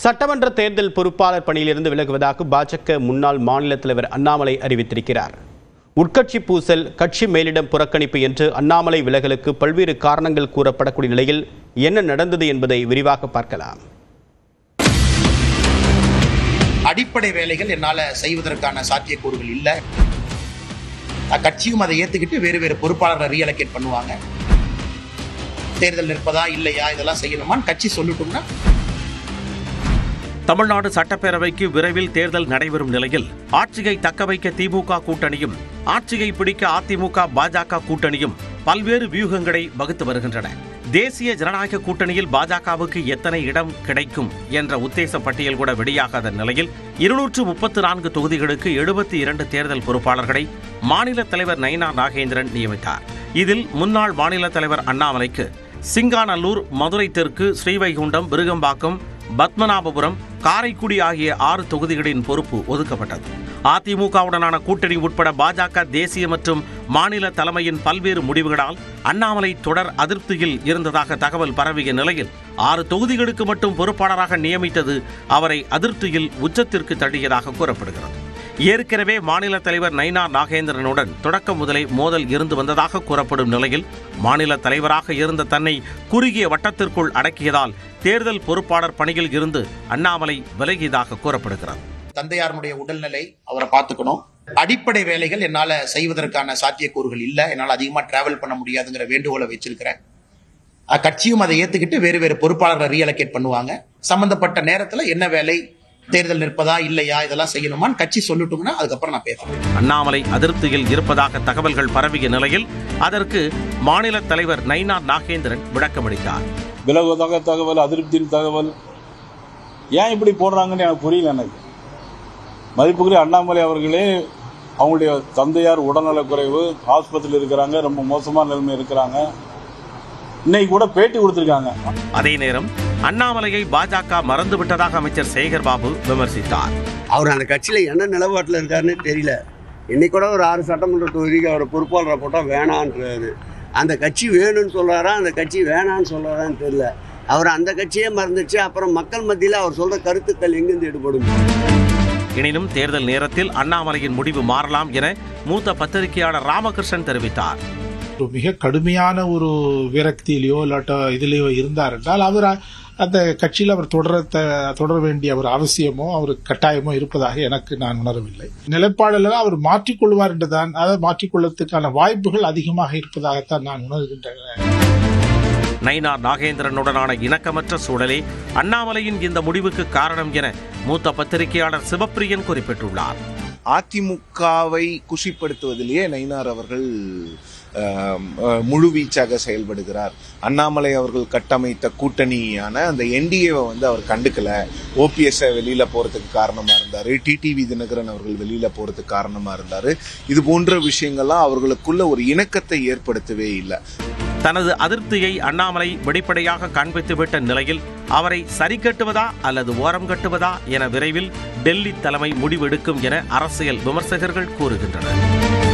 சட்டமன்ற தேர்தல் பொறுப்பாளர் பணியிலிருந்து விலகுவதாக பாஜக முன்னாள் மாநில தலைவர் அண்ணாமலை அறிவித்திருக்கிறார். உட்கட்சி பூசல், கட்சி மேலிடம் புறக்கணிப்பு என்று அண்ணாமலை விலகலுக்கு பல்வேறு காரணங்கள் கூறப்படக்கூடிய நிலையில் என்ன நடந்தது என்பதை விரிவாக பார்க்கலாம். அடிப்படை வேலைகள் என்னால செய்வதற்கான சாத்தியக்கூறுகள் இல்லை. கட்சியும் அதை ஏத்துக்கிட்டு வேறு வேறு பொறுப்பாளர்களை ரீஅலோகேட் பண்ணுவாங்க. தேர்தல் நிற்பதா இல்லையா இதெல்லாம் செய்யணுமான்னு கட்சி சொல்லட்டும்னா. தமிழ்நாடு சட்டப்பேரவைக்கு விரைவில் தேர்தல் நடைபெறும் நிலையில் ஆட்சியை தக்கவைக்க திமுக கூட்டணியும் ஆட்சியை பிடிக்க அதிமுக பாஜக கூட்டணியும் பல்வேறு வியூகங்களை வகுத்து வருகின்றன. தேசிய ஜனநாயக கூட்டணியில் பாஜகவுக்கு எத்தனை இடம் கிடைக்கும் என்ற உத்தேச பட்டியல் கூட வெளியாகாத நிலையில் 234 தொகுதிகளுக்கு 72 தேர்தல் பொறுப்பாளர்களை மாநில தலைவர் நயினார் நாகேந்திரன் நியமித்தார். இதில் முன்னாள் மாநில தலைவர் அண்ணாமலைக்கு சிங்காநல்லூர், மதுரை தெற்கு, ஸ்ரீவைகுண்டம், விருகம்பாக்கம், பத்மநாபபுரம், காரைக்குடி ஆகிய 6 தொகுதிகளின் பொறுப்பு ஒதுக்கப்பட்டது. அதிமுகவுடனான கூட்டணி உட்பட பாஜக தேசிய மற்றும் மாநில தலைமையின் பல்வேறு முடிவுகளால் அண்ணாமலை தொடர் அதிருப்தியில் இருந்ததாக தகவல் பரவிய நிலையில் 6 தொகுதிகளுக்கு மட்டும் பொறுப்பாளராக நியமித்தது அவரை அதிருப்தியில் உச்சத்திற்கு தள்ளியதாக கூறப்படுகிறது. ஏற்கனவே மாநில தலைவர் நயினார் நாகேந்திரனுடன் தொடக்கம் முதலே மோதல் இருந்து வந்ததாக கூறப்படும் நிலையில் மாநில தலைவராக இருந்த தன்னை குறுகிய வட்டத்திற்குள் அடக்கியதால் தேர்தல் பொறுப்பாளர் பணியில் இருந்து அண்ணாமலை விலகியதாக கூறப்படுகிறது. தந்தையாருடைய உடல்நிலை அவரை பார்த்துக்கணும். அடிப்படை வேலைகள் என்னால செய்வதற்கான சாத்தியக்கூறுகள் இல்லை. என்னால் அதிகமா டிராவல் பண்ண முடியாதுங்கிற வேண்டுகோளை வச்சிருக்கிறேன். கட்சியும் அதை ஏத்துக்கிட்டு வேறு வேறு பொறுப்பாளர்களை ரீஅலோகேட் பண்ணுவாங்க. சம்பந்தப்பட்ட நேரத்துல என்ன வேலை, தேர்தல் நிற்பதா இல்லையா இதெல்லாம் செய்யணுமான்னு கட்சி சொல்லட்டும்னா அதுக்கப்புறம் நான் பேசுறேன். அண்ணாமலை அதிருப்தியில் இருப்பதாக தகவல்கள் பரவிய நிலையில் அதற்கு மாநில தலைவர் நயினார் நாகேந்திரன் விளக்கமளித்தார். விலகுவதாக தகவல், அதிருப்தியின் தகவல் ஏன் இப்படி போடுறாங்கன்னு எனக்கு புரியல. எனக்கு மதிப்புக்குரிய அண்ணாமலை அவர்களே அவங்களுடைய தந்தையார் உடல்நலக்குறைவு, ஆஸ்பத்திரியில் இருக்கிறாங்க, ரொம்ப மோசமான நிலைமை இருக்கிறாங்க. இன்னைக்கு கூட பேட்டி கொடுத்திருக்காங்க. அதே நேரம் அண்ணாமலையை பாஜக மறந்துவிட்டதாக அமைச்சர் சேகர் பாபு விமர்சித்தார். அவர் அந்த கட்சியில என்ன நிலப்பாட்டில் இருக்காருன்னு தெரியல. இன்னைக்கு கூட ஒரு 6 சட்டமன்ற தொகுதிக்கு அவரை பொறுப்பாளரை போட்டால் வேணான்றாரு. அந்த கட்சி வேணும்னு சொல்றாரா, அந்த கட்சி வேணான்னு சொல்றாரான்னு தெரியல. அவர் அந்த கட்சியே மறந்துச்சு. அப்புறம் மக்கள் மத்தியில் அவர் சொல்ற கருத்துக்கள் எங்கிருந்து ஈடுபடும். எனினும் தேர்தல் நேரத்தில் அண்ணாமலையின் முடிவு மாறலாம் என மூத்த பத்திரிகையாளர் ராமகிருஷ்ணன் தெரிவித்தார். மிக கடுமையான ஒரு விரக்தியிலையோ இல்லாட்ட இதுலயோ இருந்தார் என்றால் அவர் அந்த கட்சியில் அவர் தொடர வேண்டிய ஒரு அவசியமோ அவர் கட்டாயமோ இருப்பதாக நான் உணரவில்லை. நிலைப்பாடுல அவர் மாற்றிக்கொள்வார் என்றுதான், அதை மாற்றிக்கொள்வதற்கான வாய்ப்புகள் அதிகமாக இருப்பதாகத்தான் நான் உணர்கின்றேன். நயினார் நாகேந்திரனுடனான இணக்கமற்ற சூழலே அண்ணாமலையின் இந்த முடிவுக்கு காரணம் என மூத்த பத்திரிகையாளர் சிவப்பிரியன் குறிப்பிட்டுள்ளார். அதிமுகவை குஷிப்படுத்துவதிலேயே நயினார் அவர்கள் முழுவீச்சாக செயல்படுகிறார். அண்ணாமலை அவர்கள் கட்டமைத்த கூட்டணியான அந்த என்டிஏவை அவர் கண்டுக்கல. ஓபிஎஸ் வெளியில போறதுக்கு காரணமா இருந்தாரு, டிடிவி தினகரன் அவர்கள் வெளியில போறதுக்கு காரணமா இருந்தாரு. இது போன்ற விஷயங்கள்லாம் அவர்களுக்குள்ள ஒரு இணக்கத்தை ஏற்படுத்தவே இல்லை. தனது அதிருப்தியை அண்ணாமலை வெளிப்படையாக காண்பித்துவிட்ட நிலையில் அவரை சரி கட்டுவதா அல்லது ஓரம் கட்டுவதா என விரைவில் டெல்லி தலைமை முடிவெடுக்கும் என அரசியல் விமர்சகர்கள் கூறுகின்றனர்.